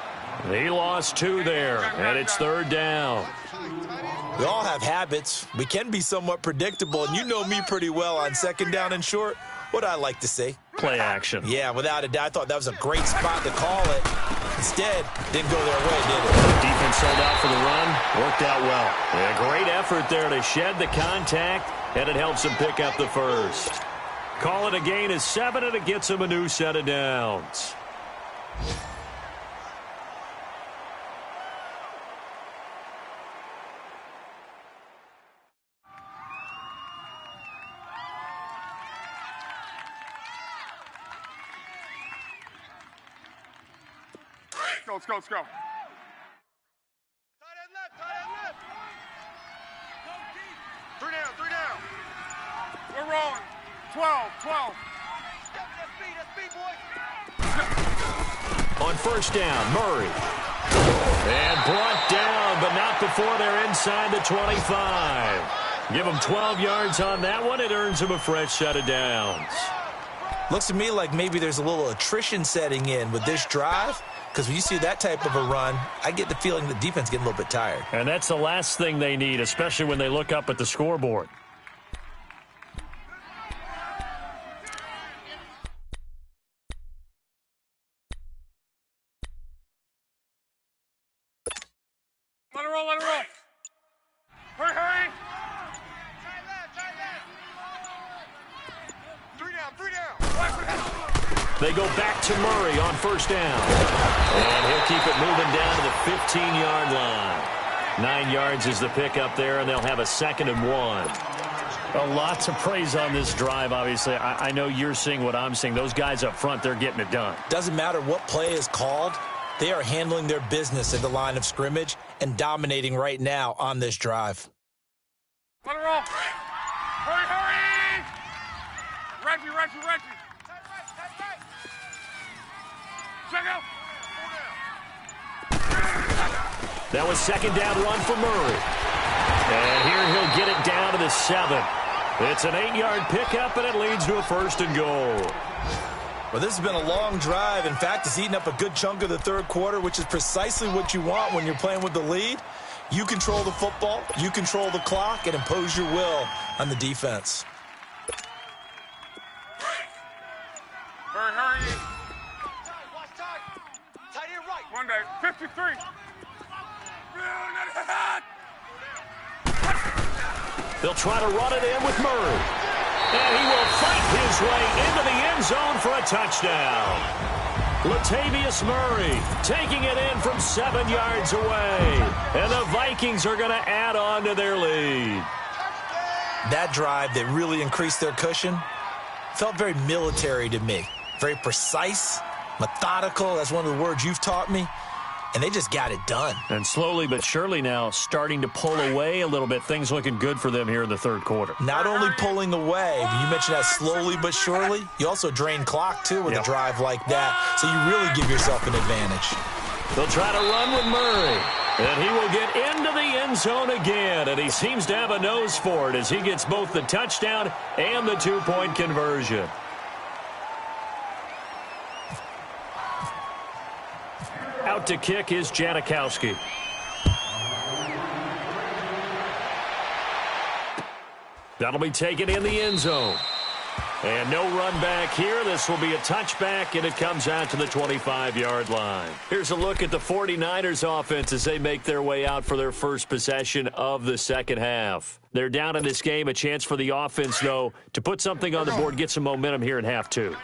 He lost 2 there, and it's 3rd down. We all have habits. We can be somewhat predictable, and you know me pretty well on 2nd down and short. What I like to say? Play action. Yeah, without a doubt. I thought that was a great spot to call it. Instead, didn't go their way, did it? Defense sold out for the run. Worked out well. A great effort there to shed the contact, and it helps him pick up the first. Call it a gain of 7, and it gets him a new set of downs. Let's go, let's go. Tight end left, tight end left. Go deep. 3 down. We're rolling. 12. That's speed, boys. On 1st down, Murray. And brought down, but not before they're inside the 25. Give him 12 yards on that one. It earns him a fresh set of downs. Looks to me like maybe there's a little attrition setting in with this drive, because when you see that type of a run, I get the feeling the defense getting a little bit tired. And that's the last thing they need, especially when they look up at the scoreboard. Let it roll. Hurry. Tight left. 3 down. They go back to Murray on 1st down. And he'll keep it moving down to the 15-yard line. 9 yards is the pickup there, and they'll have a 2nd and 1. Well, lots of praise on this drive, obviously. I know you're seeing what I'm seeing. Those guys up front, they're getting it done. Doesn't matter what play is called. They are handling their business at the line of scrimmage and dominating right now on this drive. Let it roll. Hurry. Reggie. Tight right. Check out. That was 2nd down run for Murray. And here he'll get it down to the 7. It's an 8-yard pickup, and it leads to a 1st and goal. Well, this has been a long drive. In fact, it's eaten up a good chunk of the 3rd quarter, which is precisely what you want when you're playing with the lead. You control the football, you control the clock, and impose your will on the defense. Hurry. Watch tight. Tight end right. 53. They'll try to run it in with Murray. And he will fight his way into the end zone for a touchdown. Latavius Murray taking it in from 7 yards away. And the Vikings are going to add on to their lead. That drive that really increased their cushion felt very military to me. Very precise, methodical. That's one of the words you've taught me. And they just got it done. And slowly but surely now starting to pull away a little bit. Things looking good for them here in the 3rd quarter. Not only pulling away, but you mentioned that slowly but surely. You also drain clock, too, with a drive like that. So you really give yourself an advantage. They'll try to run with Murray. And he will get into the end zone again. And he seems to have a nose for it as he gets both the touchdown and the 2-point conversion. Out to kick is Janikowski. That'll be taken in the end zone. And no run back here. This will be a touchback, and it comes out to the 25-yard line. Here's a look at the 49ers offense as they make their way out for their first possession of the 2nd half. They're down in this game. A chance for the offense, though, to put something on the board, get some momentum here in half 2.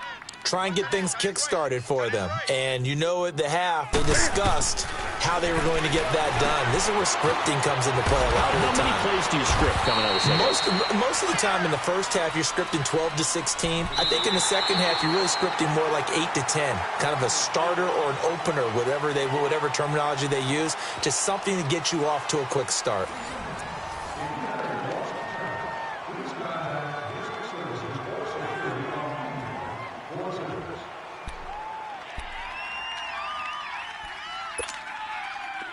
Try and get things kick-started for them. And you know at the half, they discussed how they were going to get that done. This is where scripting comes into play a lot of the time. How many plays do you script coming out of the second? Most of the time in the first half, you're scripting 12 to 16. I think in the second half, you're really scripting more like 8 to 10. Kind of a starter or an opener, whatever terminology they use, just something to get you off to a quick start.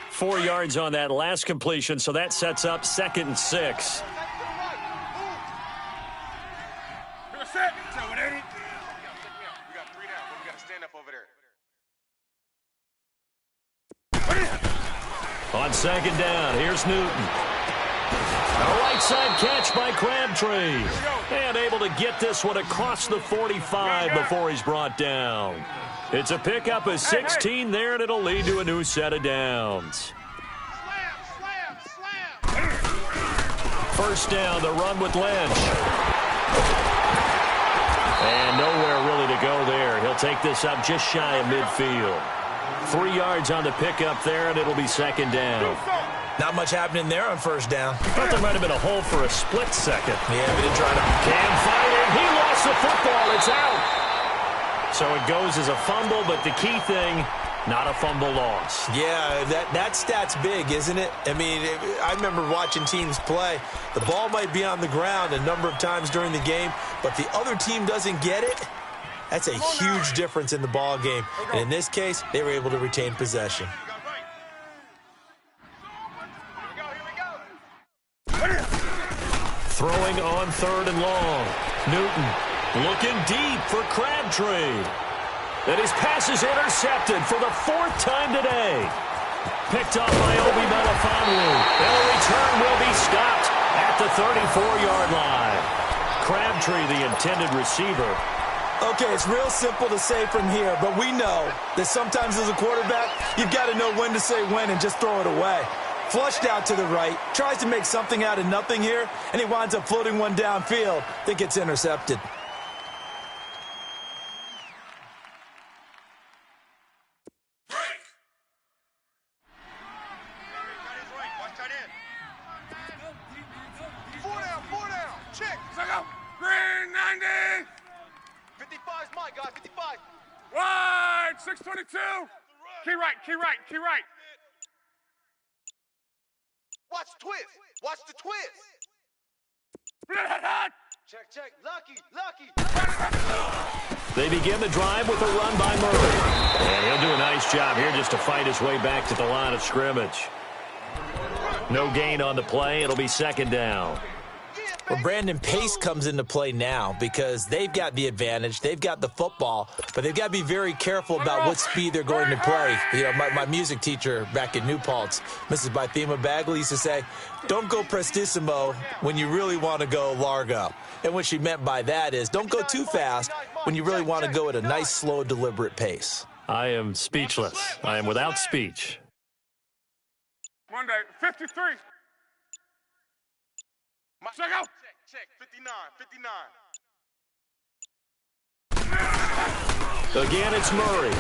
Four yards on that last completion, so that sets up 2nd and 6. To the set. So it On second down, here's Newton. A right side catch by Crabtree. And able to get this one across the 45 before he's brought down. It's a pickup of 16 there, and it'll lead to a new set of downs. First down, the run with Lynch. And nowhere really to go there. He'll take this up just shy of midfield. 3 yards on the pickup there, and it'll be second down. Not much happening there on first down. Thought there might have been a hole for a split second. Yeah, but he tried to... Cam fighting. He lost the football. It's out. So it goes as a fumble, but the key thing, not a fumble loss. Yeah, that stat's big, isn't it? I mean, I remember watching teams play. The ball might be on the ground a number of times during the game, but the other team doesn't get it. That's a huge difference in the ball game. And in this case, they were able to retain possession. Throwing on third and long. Newton looking deep for Crabtree. And his pass is intercepted for the 4th time today. Picked up by Obi Melifonwu. And the return will be stopped at the 34-yard line. Crabtree, the intended receiver. Okay, it's real simple to say from here, but we know that sometimes as a quarterback, you've got to know when to say when and just throw it away. Flushed out to the right, tries to make something out of nothing here, and he winds up floating one downfield that gets intercepted. Green 90. 55's my guy, 55. Wide, 622. Key right. Watch the twist. Watch the twist. Check. Lucky. They begin the drive with a run by Murray. And he'll do a nice job here just to fight his way back to the line of scrimmage. No gain on the play. It'll be second down. Well, Brandon, pace comes into play now because they've got the advantage. They've got the football, but they've got to be very careful about what speed they're going to play. You know, my music teacher back in New Paltz, Mrs. Bythema Bagley, used to say, don't go prestissimo when you really want to go largo. And what she meant by that is don't go too fast when you really want to go at a nice, slow, deliberate pace. I am speechless. I am without speech. Monday, 53. Check out. Check. 59. Again, it's Murray.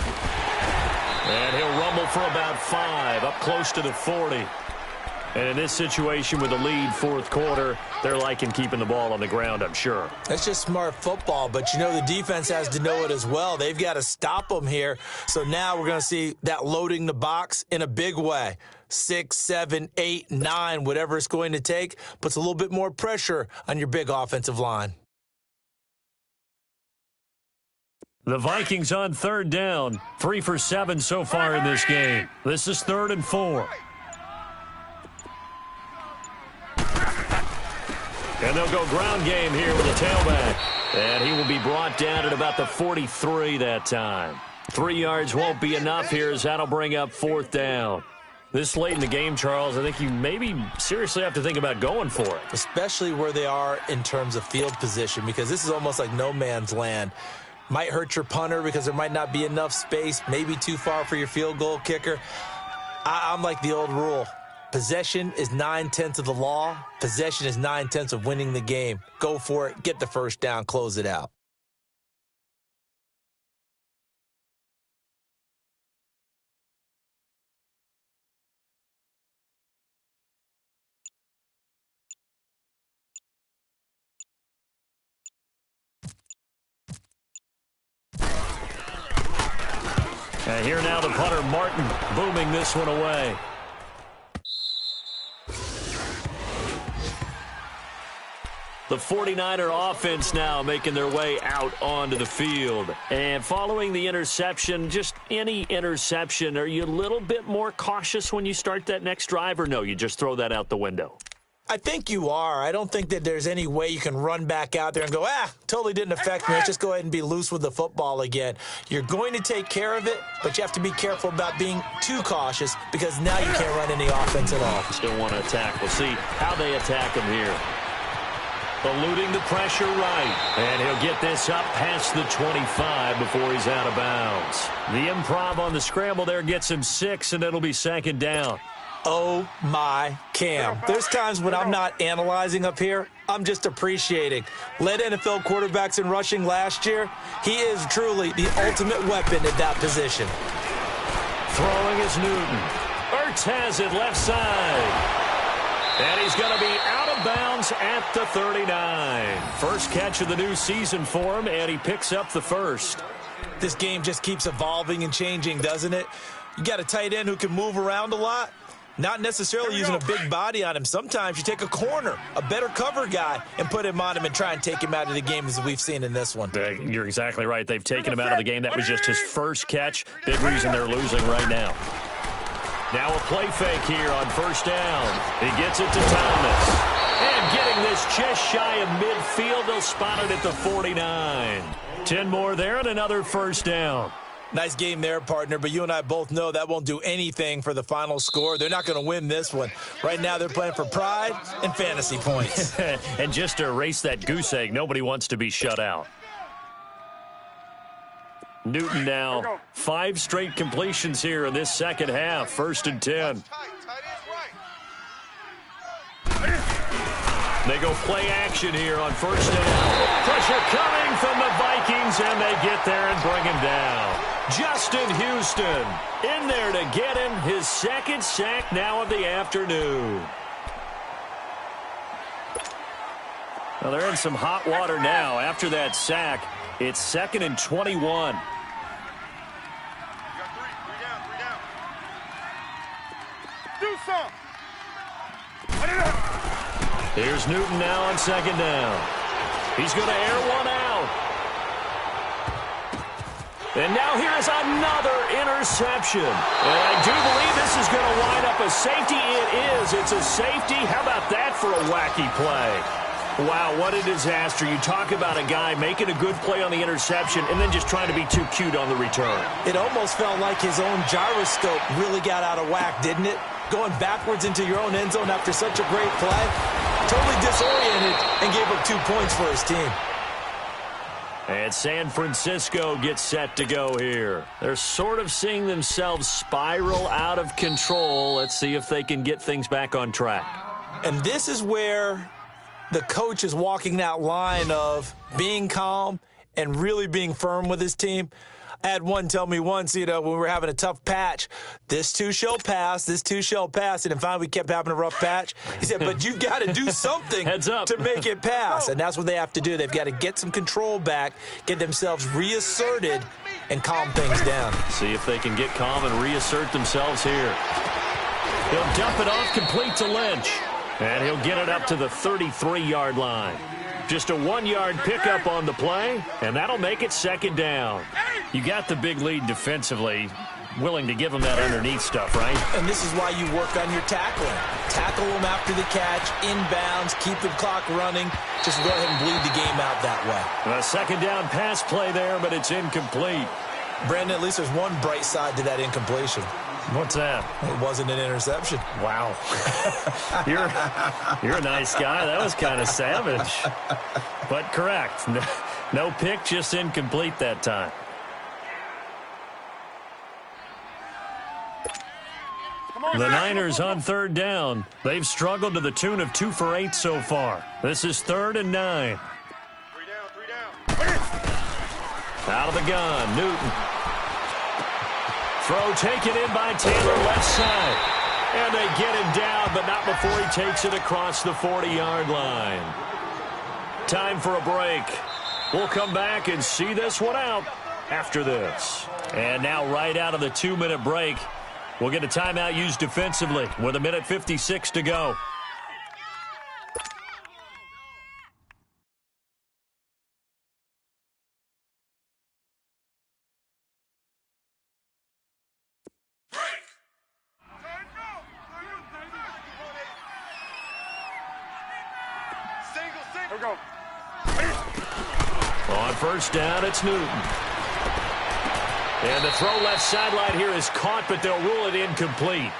And he'll rumble for about 5, up close to the 40. And in this situation with a lead, fourth quarter, they're liking keeping the ball on the ground, I'm sure. That's just smart football, but you know the defense has to know it as well. They've got to stop them here. So now we're going to see that loading the box in a big way. 6, 7, 8, 9, whatever it's going to take, puts a little bit more pressure on your big offensive line. The Vikings on third down, 3 for 7 so far in this game. This is 3rd and 4. And they'll go ground game here with a tailback. And he will be brought down at about the 43 that time. 3 yards won't be enough here as that'll bring up 4th down. This late in the game, Charles, I think you maybe seriously have to think about going for it. Especially where they are in terms of field position, because this is almost like no man's land. Might hurt your punter because there might not be enough space, maybe too far for your field goal kicker. I'm like the old rule. Possession is 9/10 of the law. Possession is 9/10 of winning the game. Go for it. Get the first down. Close it out. And here now the punter, Martin, booming this one away. The 49er offense now making their way out onto the field. And following the interception, just any interception, are you a little bit more cautious when you start that next drive, or no, you just throw that out the window? I think you are. I don't think that there's any way you can run back out there and go, totally didn't affect me. Let's just go ahead and be loose with the football again. You're going to take care of it, but you have to be careful about being too cautious because now you can't run any offense at all. Still want to attack. We'll see how they attack him here. Eluding the pressure right. And he'll get this up past the 25 before he's out of bounds. The improv on the scramble there gets him 6, and it'll be second down. Oh, my Cam. There's times when I'm not analyzing up here. I'm just appreciating. Led NFL quarterbacks in rushing last year. He is truly the ultimate weapon at that position. Throwing is Newton. Ertz has it left side. And he's going to be out of bounds at the 39. First catch of the new season for him, and he picks up the first. This game just keeps evolving and changing, doesn't it? You got a tight end who can move around a lot. Not necessarily using a big body on him. Sometimes you take a corner, a better cover guy, and put him on him and try and take him out of the game as we've seen in this one. You're exactly right. They've taken him out of the game. That was just his first catch. Big reason they're losing right now. Now a play fake here on first down. He gets it to Thomas. And getting this just shy of midfield, they'll spot it at the 49. 10 more there and another first down. Nice game there, partner, but you and I both know that won't do anything for the final score. They're not going to win this one. Right now they're playing for pride and fantasy points. And just to erase that goose egg, nobody wants to be shut out. Newton now, 5 straight completions here in this second half, 1st and 10. They go play action here on first down. Pressure coming from the Vikings, and they get there and bring him down. Justin Houston in there to get him his second sack now of the afternoon. Well, they're in some hot water now after that sack. It's 2nd and 21. Do some. Here's Newton now on 2nd down. He's going to air one out. And now here is another interception. And I do believe this is going to wind up a safety. It is. It's a safety. How about that for a wacky play? Wow, what a disaster. You talk about a guy making a good play on the interception and then just trying to be too cute on the return. It almost felt like his own gyroscope really got out of whack, didn't it? Going backwards into your own end zone after such a great play. Totally disoriented and gave up 2 points for his team. And San Francisco gets set to go here. They're sort of seeing themselves spiral out of control. Let's see if they can get things back on track. And this is where the coach is walking that line of being calm and really being firm with his team. I had one tell me once, when we were having a tough patch, this too shall pass, this too shall pass. And finally we kept having a rough patch. He said, but you've got to do something to make it pass. And that's what they have to do. They've got to get some control back, get themselves reasserted, and calm things down. See if they can get calm and reassert themselves here. He'll dump it off complete to Lynch. And he'll get it up to the 33-yard line. Just a 1-yard pickup on the play, and that'll make it 2nd down. You got the big lead defensively, willing to give them that underneath stuff, right? And this is why you work on your tackling. Tackle them after the catch, inbounds, keep the clock running. Just go ahead and bleed the game out that way. A 2nd down pass play there, but it's incomplete. Brandon, at least there's one bright side to that incompletion. What's that? It wasn't an interception. Wow. You're a nice guy. That was kind of savage. But correct. No pick, just incomplete that time. The Niners on 3rd down. They've struggled to the tune of 2 for 8 so far. This is 3rd and 9. 3 down. Out of the gun, Newton. Throw taken in by Taylor left side. And they get him down, but not before he takes it across the 40-yard line. Time for a break. We'll come back and see this one out after this. And now right out of the 2-minute break, we'll get a timeout used defensively with 1:56 to go. Here we go. On first down, it's Newton. And the throw left sideline here is caught, but they'll rule it incomplete.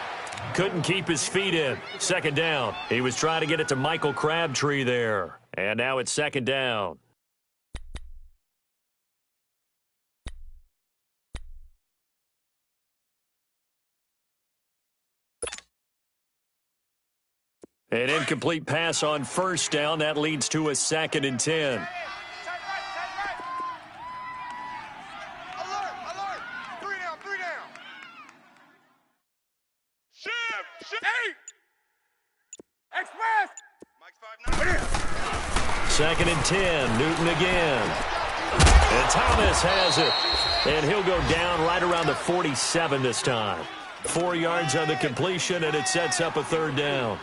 Couldn't keep his feet in. Second down. He was trying to get it to Michael Crabtree there. And now it's second down. An incomplete pass on first down. That leads to a 2nd and 10. Alert, alert. 3 down, 3 down. Shift. Hey. Express. Mike's 5'9". 2nd and 10. Newton again. And Thomas has it. And he'll go down right around the 47 this time. 4 yards on the completion, and it sets up a third down.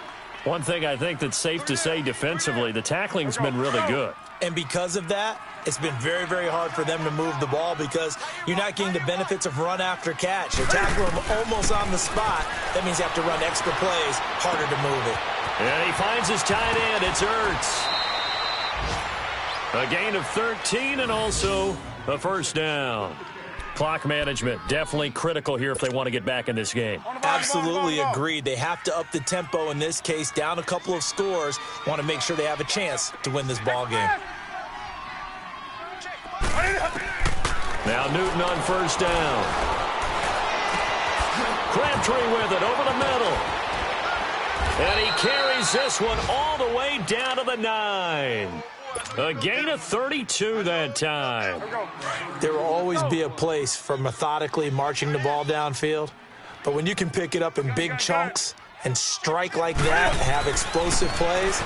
One thing I think that's safe to say defensively, the tackling's been really good. And because of that, it's been very, very hard for them to move the ball because you're not getting the benefits of run after catch. You're tackling them almost on the spot. That means you have to run extra plays, harder to move it. And he finds his tight end. It's Ertz. A gain of 13 and also a first down. Clock management, definitely critical here if they want to get back in this game. Absolutely agreed. They have to up the tempo in this case, down a couple of scores. Want to make sure they have a chance to win this ball game. Now Newton on first down. Crabtree with it over the middle. And he carries this one all the way down to the 9. A gain of 32 that time. There will always be a place for methodically marching the ball downfield, but when you can pick it up in big chunks and strike like that and have explosive plays,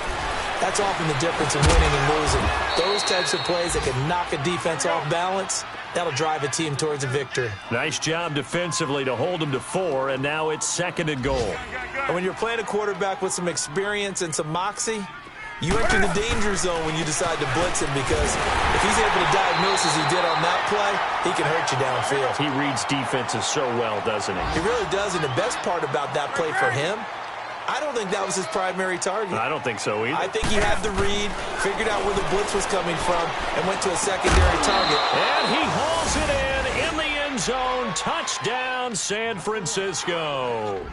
that's often the difference in winning and losing. Those types of plays that can knock a defense off balance, that'll drive a team towards a victory. Nice job defensively to hold them to 4, and now it's 2nd and goal. And when you're playing a quarterback with some experience and some moxie, you enter the danger zone when you decide to blitz him because if he's able to diagnose as he did on that play, he can hurt you downfield. He reads defenses so well, doesn't he? He really does, and the best part about that play for him, I don't think that was his primary target. I don't think so either. I think he had the read, figured out where the blitz was coming from, and went to a secondary target. And he hauls it in the end zone. Touchdown, San Francisco.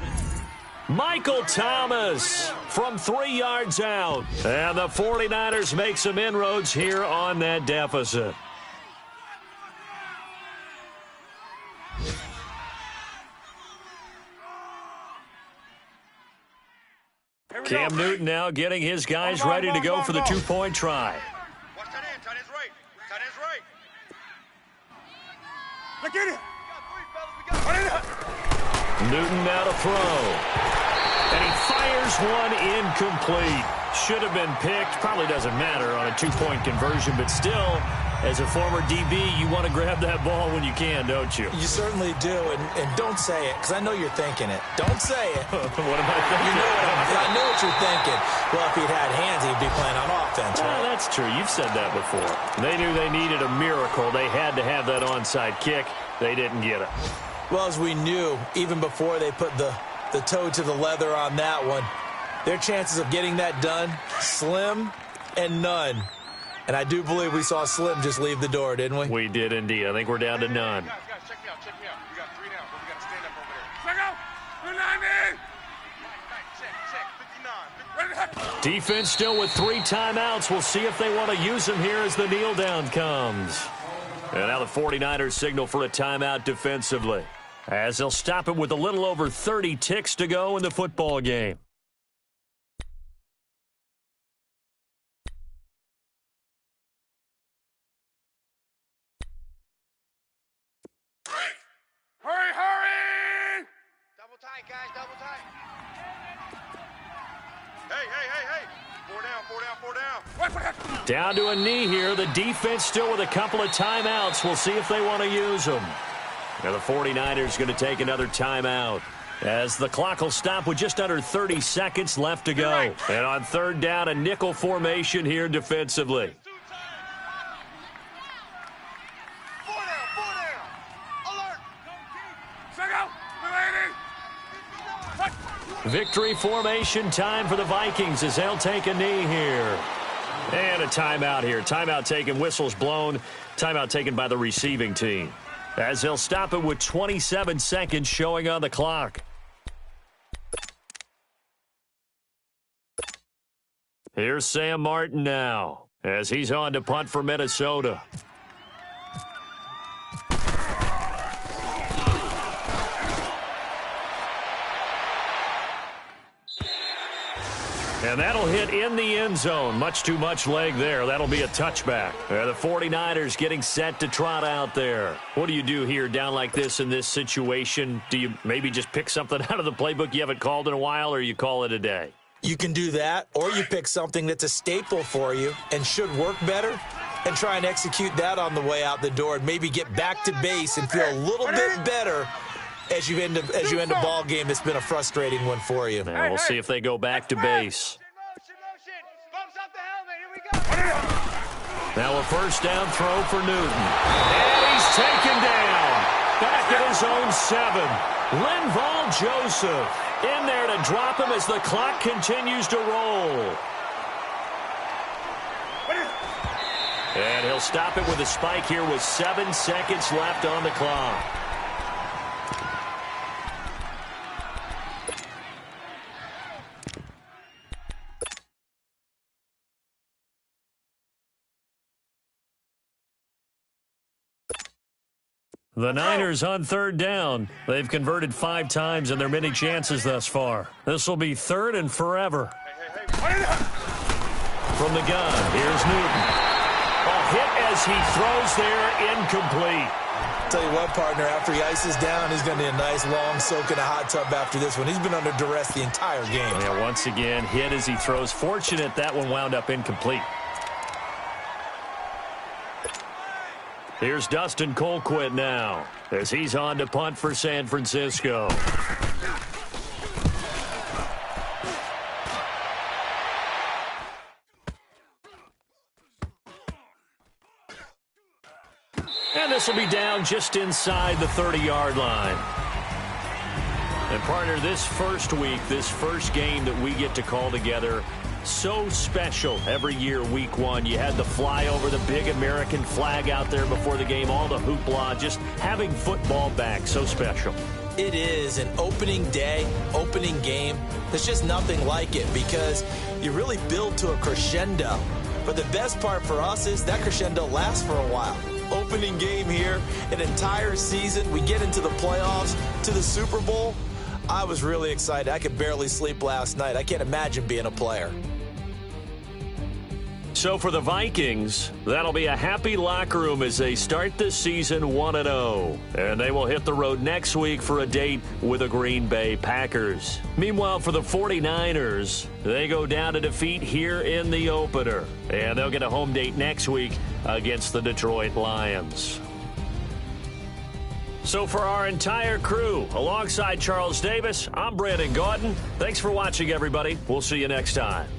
Michael Thomas from 3 yards out. And the 49ers make some inroads here on that deficit. Cam Newton now getting his guys ready to go for the 2-point try. Watch tight end. Tight end's right. Tight end's right. Look at it. We got 3, fellas. We got 3. Newton now to throw. And he fires one incomplete. Should have been picked. Probably doesn't matter on a 2-point conversion, but still, as a former DB, you want to grab that ball when you can, don't you? You certainly do, and don't say it, because I know you're thinking it. Don't say it. What am I thinking? I know what you're thinking. Well, if he'd had hands, he'd be playing on offense, right? Well, that's true. You've said that before. They knew they needed a miracle. They had to have that onside kick. They didn't get it. Well, as we knew, even before they put the toe to the leather on that one, their chances of getting that done, slim and none. And I do believe we saw Slim just leave the door, didn't we? We did indeed. I think we're down to none. Guys, check me out. Check me out. We got 3 down, but we got to stand up over there. Check out. 390. Check. 59. Defense still with 3 timeouts. We'll see if they want to use them here as the kneel down comes. And now the 49ers signal for a timeout defensively, as they'll stop it with a little over 30 ticks to go in the football game. Hurry, hurry! Double tight, guys, double tight. Hey. 4 down. Down to a knee here. The defense still with a couple of timeouts. We'll see if they want to use them. Now the 49ers going to take another timeout, as the clock will stop with just under 30 seconds left to go. And on third down, a nickel formation here defensively. 4 down. Alert. Check out. 380. Victory formation time for the Vikings as they'll take a knee here. And a timeout here. Timeout taken, whistles blown. Timeout taken by the receiving team, as he'll stop it with 27 seconds showing on the clock. Here's Sam Martin now, as he's on to punt for Minnesota. And that'll hit in the end zone. Much too much leg there. That'll be a touchback. The 49ers getting set to trot out there. What do you do here down like this in this situation? Do you maybe just pick something out of the playbook you haven't called in a while, or you call it a day? You can do that, or you pick something that's a staple for you and should work better and try and execute that on the way out the door and maybe get back to base and feel a little bit better as you end a ball game that's been a frustrating one for you. Now we'll see if they go back to base. Motion. Bumps up the helmet. Here we go. Now a first down throw for Newton. And he's taken down. Back at his own 7. Linval Joseph in there to drop him as the clock continues to roll. And he'll stop it with a spike here with 7 seconds left on the clock. The Niners on third down. They've converted 5 times in their many chances thus far. This will be third and forever. From the gun, here's Newton. A hit as he throws there, incomplete. Tell you what, partner, after he ices down, he's going to need a nice long soak in a hot tub after this one. He's been under duress the entire game. Yeah, once again, hit as he throws. Fortunate that one wound up incomplete. Here's Dustin Colquitt now, as he's on to punt for San Francisco. And this will be down just inside the 30-yard line. And, partner, this first week, this first game that we get to call together, so special every year, week 1. You had the flyover, the big American flag out there before the game, all the hoopla, just having football back, so special. It is an opening day, opening game. There's just nothing like it because you really build to a crescendo. But the best part for us is that crescendo lasts for a while. Opening game here, an entire season. We get into the playoffs, to the Super Bowl. I was really excited. I could barely sleep last night. I can't imagine being a player. So for the Vikings, that'll be a happy locker room as they start this season 1-0. And they will hit the road next week for a date with the Green Bay Packers. Meanwhile, for the 49ers, they go down to defeat here in the opener. And they'll get a home date next week against the Detroit Lions. So for our entire crew, alongside Charles Davis, I'm Brandon Gautin. Thanks for watching, everybody. We'll see you next time.